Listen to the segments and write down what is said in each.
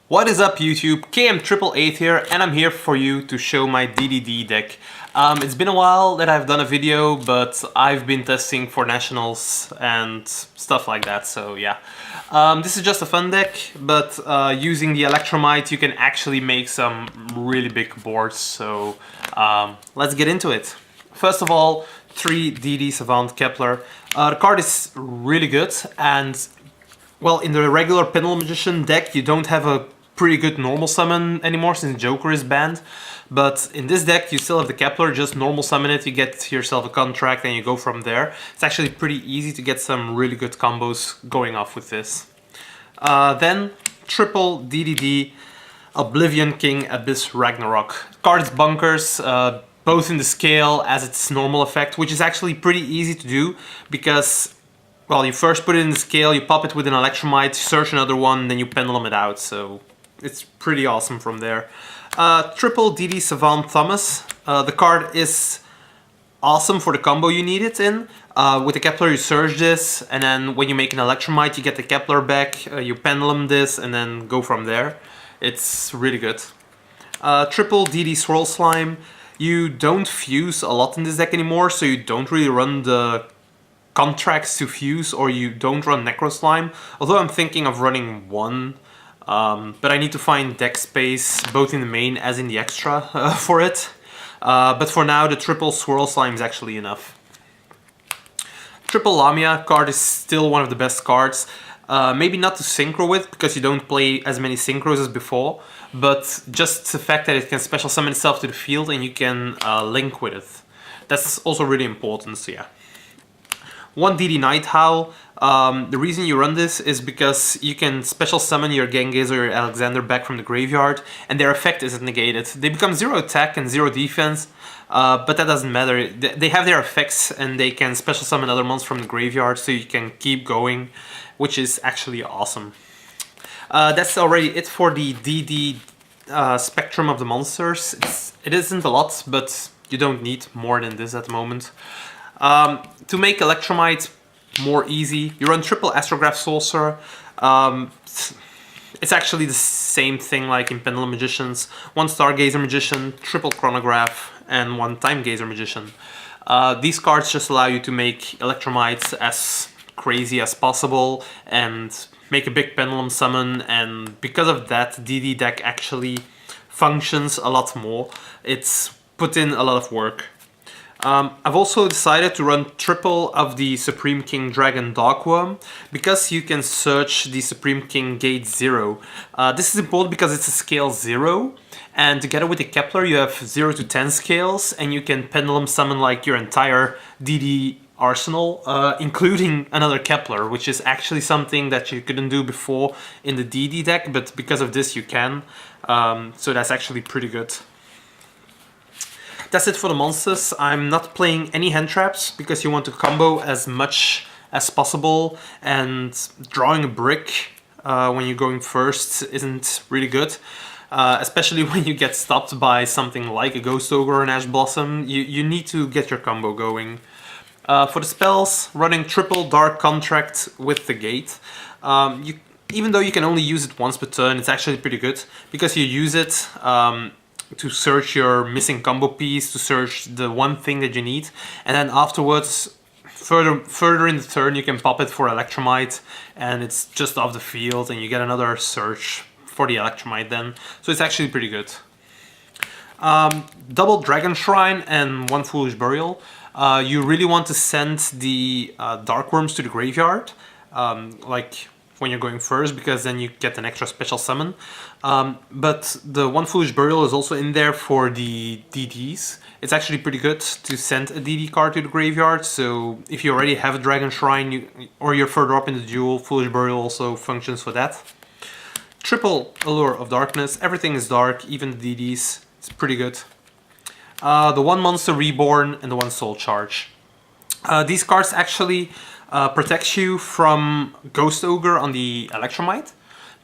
What is up YouTube? KM888 here, and I'm here for you to show my DDD deck. It's been a while that I've done a video, but I've been testing for nationals and stuff like that, so yeah. This is just a fun deck, but using the Electromite you can actually make some really big boards, so let's get into it. First of all, 3 DD Savant Kepler. The card is really good, and well, in the regular Pendulum Magician deck you don't have a pretty good normal summon anymore since Joker is banned, but in this deck you still have the Kepler. Just normal summon it, you get yourself a contract and you go from there. It's actually pretty easy to get some really good combos going off with this. Then triple DDD Oblivion King Abyss Ragnarok. Card is bunkers, both in the scale as its normal effect, which is actually pretty easy to do because, well, you first put it in the scale, you pop it with an Electromite, search another one, then you pendulum it out, so it's pretty awesome from there. Triple DD Savant Thomas. The card is awesome for the combo you need it in. With the Kepler you search this, and then when you make an Electromite you get the Kepler back, you pendulum this, and then go from there. It's really good. Triple DD Swirl Slime. You don't fuse a lot in this deck anymore, so you don't really run the contracts to fuse, or you don't run Necro Slime, although I'm thinking of running one, but I need to find deck space both in the main as in the extra for it. But for now the triple Swirl Slime is actually enough. Triple Lamia card is still one of the best cards. Maybe not to synchro with because you don't play as many synchros as before, but just the fact that it can special summon itself to the field and you can link with it. That's also really important, so yeah. 1 DD Night Howl. The reason you run this is because you can special summon your Genghis or your Alexander back from the graveyard and their effect isn't negated. They become 0 attack and 0 defense, but that doesn't matter. They have their effects and they can special summon other monsters from the graveyard, so you can keep going, which is actually awesome. That's already it for the DD spectrum of the monsters. It isn't a lot, but you don't need more than this at the moment. To make Electromite more easy, you run triple Astrograph Sorcerer. It's actually the same thing like in Pendulum Magicians. 1 Stargazer Magician, triple Chronograph, and 1 Time Gazer Magician. These cards just allow you to make Electromites as crazy as possible and make a big Pendulum summon, and because of that DD deck actually functions a lot more. It's put in a lot of work. I've also decided to run triple of the Supreme King Dragon Dogworm because you can search the Supreme King Gate 0. This is important because it's a scale 0, and together with the Kepler you have 0 to 10 scales, and you can pendulum summon like your entire DD arsenal, including another Kepler, which is actually something that you couldn't do before in the DD deck, but because of this you can. So that's actually pretty good. That's it for the monsters. I'm not playing any hand traps because you want to combo as much as possible, and drawing a brick when you're going first isn't really good. Especially when you get stopped by something like a Ghost Ogre or an Ash Blossom. You need to get your combo going. For the spells, running triple Dark Contract with the Gate. Even though you can only use it once per turn, it's actually pretty good because you use it to search your missing combo piece, to search the one thing that you need, and then afterwards, further in the turn, you can pop it for Electromite, and it's just off the field, and you get another search for the Electromite then. So it's actually pretty good. Double Dragon Shrine and 1 Foolish Burial. You really want to send the Dark Worms to the graveyard, like when you're going first, because then you get an extra special summon. But the 1 Foolish Burial is also in there for the DDs. It's actually pretty good to send a DD card to the graveyard, so if you already have a Dragon Shrine or you're further up in the duel, Foolish Burial also functions for that. Triple Allure of Darkness. Everything is dark, even the DDs. It's pretty good. The 1 Monster Reborn and the 1 Soul Charge. These cards actually protect you from Ghost Ogre on the Electromite,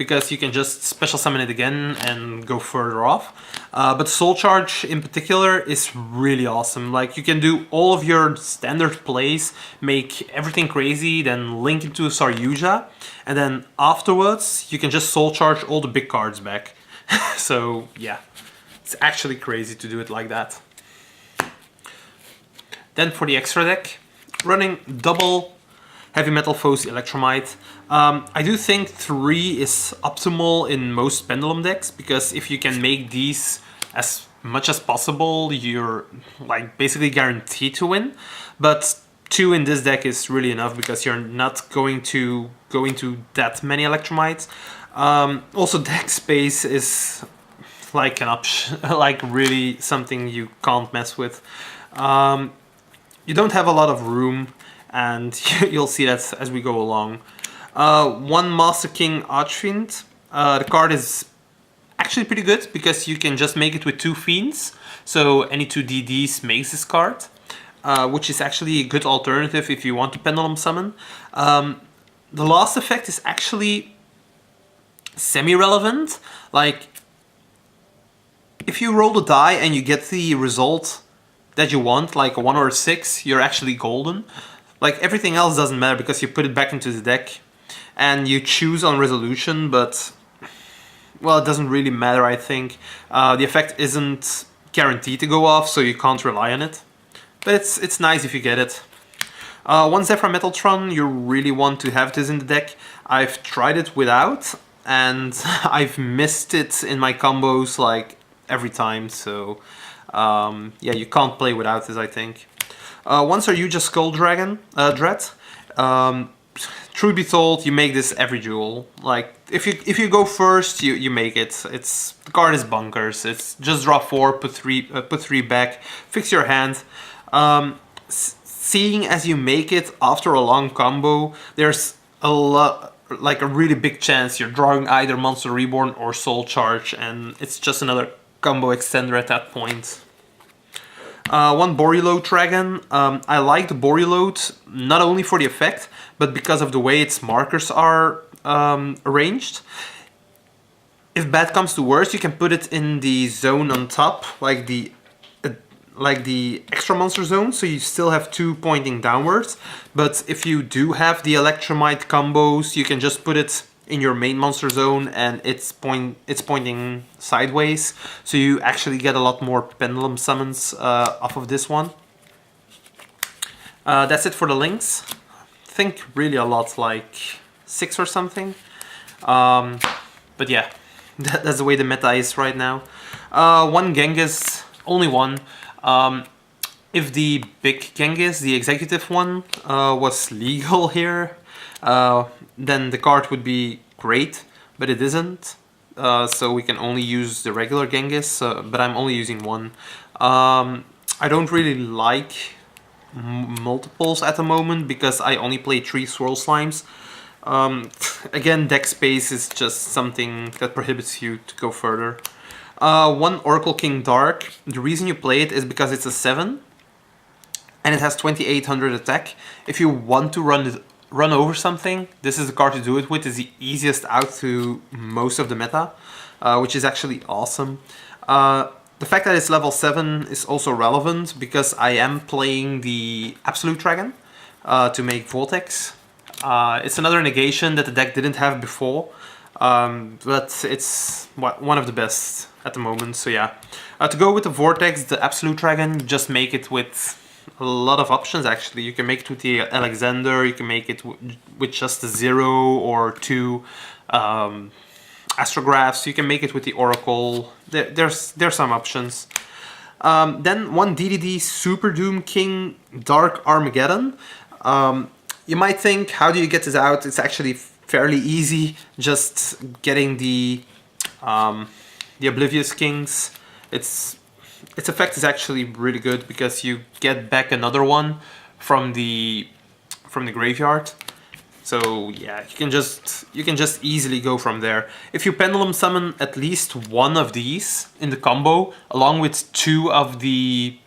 because you can just special summon it again and go further off. But Soul Charge in particular is really awesome. Like, you can do all of your standard plays, make everything crazy, then link into Saryuja, and then afterwards you can just Soul Charge all the big cards back. So yeah, it's actually crazy to do it like that. Then for the extra deck, running double Heavy Metal Foes Electromite. I do think 3 is optimal in most Pendulum decks, because if you can make these as much as possible, you're like basically guaranteed to win. But 2 in this deck is really enough, because you're not going to go into that many Electromites. Also, deck space is like an option, like really something you can't mess with. You don't have a lot of room, and you'll see that as we go along. 1 Master King Archfiend. The card is actually pretty good, because you can just make it with 2 Fiends. So any 2 DDs makes this card, which is actually a good alternative if you want to Pendulum Summon. The last effect is actually semi-relevant. Like, if you roll the die and you get the result that you want, like a 1 or a 6, you're actually golden. Like, everything else doesn't matter, because you put it back into the deck and you choose on resolution, but well, it doesn't really matter, I think. The effect isn't guaranteed to go off, so you can't rely on it. But it's nice if you get it. 1 Zephyr Metaltron, you really want to have this in the deck. I've tried it without, and I've missed it in my combos like every time, so yeah, you can't play without this, I think. 1 Saryuja Skull Dragon, Dread. Truth be told, you make this every duel. Like, if you go first, you make it. The card is bunkers. It's just draw 4, put 3 back, fix your hand. Seeing as you make it after a long combo, there's a lot, like a really big chance you're drawing either Monster Reborn or Soul Charge, and it's just another combo extender at that point. 1 Boreload Dragon. I like the Boreload not only for the effect, but because of the way its markers are arranged. If bad comes to worse, you can put it in the zone on top, like the extra monster zone, so you still have 2 pointing downwards. But if you do have the Electromite combos, you can just put it in your main monster zone, and it's pointing sideways, so you actually get a lot more Pendulum summons off of this one. That's it for the links. I think really a lot, like 6 or something. But yeah, that's the way the meta is right now. 1 Genghis, only 1. If the big Genghis, the executive one, was legal here, then the card would be great, but it isn't. So we can only use the regular Genghis, but I'm only using 1. I don't really like multiples at the moment, because I only play 3 Swirl Slimes. Again, deck space is just something that prohibits you to go further. 1 Oracle King Dark. The reason you play it is because it's a 7, and it has 2800 attack. If you want to run over something, this is the card to do it with. It's the easiest out to most of the meta, which is actually awesome. The fact that it's level 7 is also relevant, because I am playing the Absolute Dragon to make Vortex. It's another negation that the deck didn't have before, but it's one of the best at the moment, so yeah. To go with the Vortex, the Absolute Dragon, just make it with a lot of options actually. You can make it with the Alexander, you can make it with just the 0 or 2 Astrographs, you can make it with the Oracle. There's some options. Then 1 DDD Super Doom King Dark Armageddon. You might think, how do you get this out? It's actually fairly easy, just getting the Oblivious Kings. Its effect is actually really good, because you get back another one from the graveyard. So yeah, you can just easily go from there. If you Pendulum summon at least 1 of these in the combo, along with 2 of the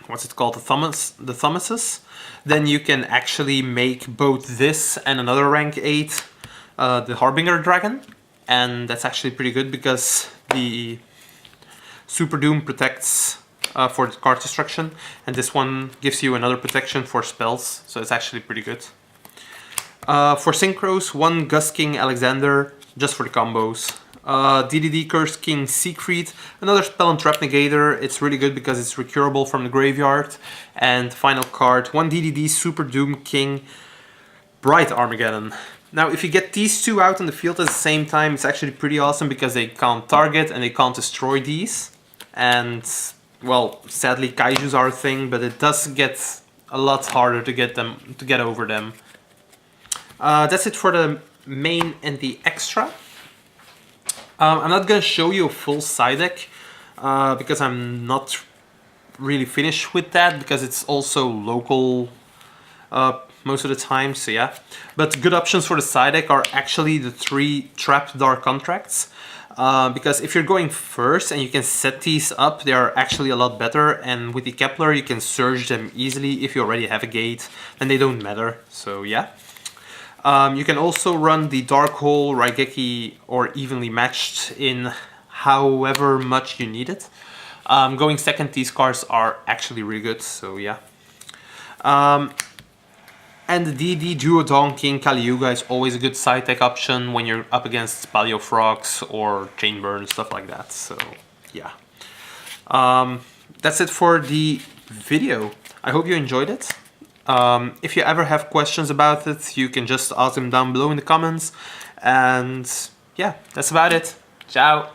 what's it called, the Thomases, then you can actually make both this and another rank 8 the Harbinger Dragon, and that's actually pretty good because the Super Doom protects for card destruction, and this one gives you another protection for spells, so it's actually pretty good. For synchros, one Gust King Alexander, just for the combos. DDD Curse King Siegfried, another spell and trap negator. It's really good because it's recurable from the graveyard. And final card, one DDD Super Doom King Bright Armageddon. Now, if you get these two out in the field at the same time, it's actually pretty awesome because they can't target and they can't destroy these. And, well, sadly Kaijus are a thing, but it does get a lot harder to get over them. That's it for the main and the extra. I'm not going to show you a full side deck because I'm not really finished with that, because it's also local most of the time, so yeah. But good options for the side deck are actually the 3 Trapped Dark Contracts, because if you're going first and you can set these up, they are actually a lot better, and with the Kepler you can surge them easily if you already have a gate, and they don't matter, so yeah. You can also run the Dark Hole, Raigeki, or Evenly Matched in however much you need it. Going second, these cards are actually really good, so yeah. And the DD Duodon King Kaliuga is always a good side deck option when you're up against Paleo Frogs or Chain Burn, stuff like that, so yeah. That's it for the video. I hope you enjoyed it. If you ever have questions about it, you can just ask them down below in the comments. And yeah, that's about it. Ciao!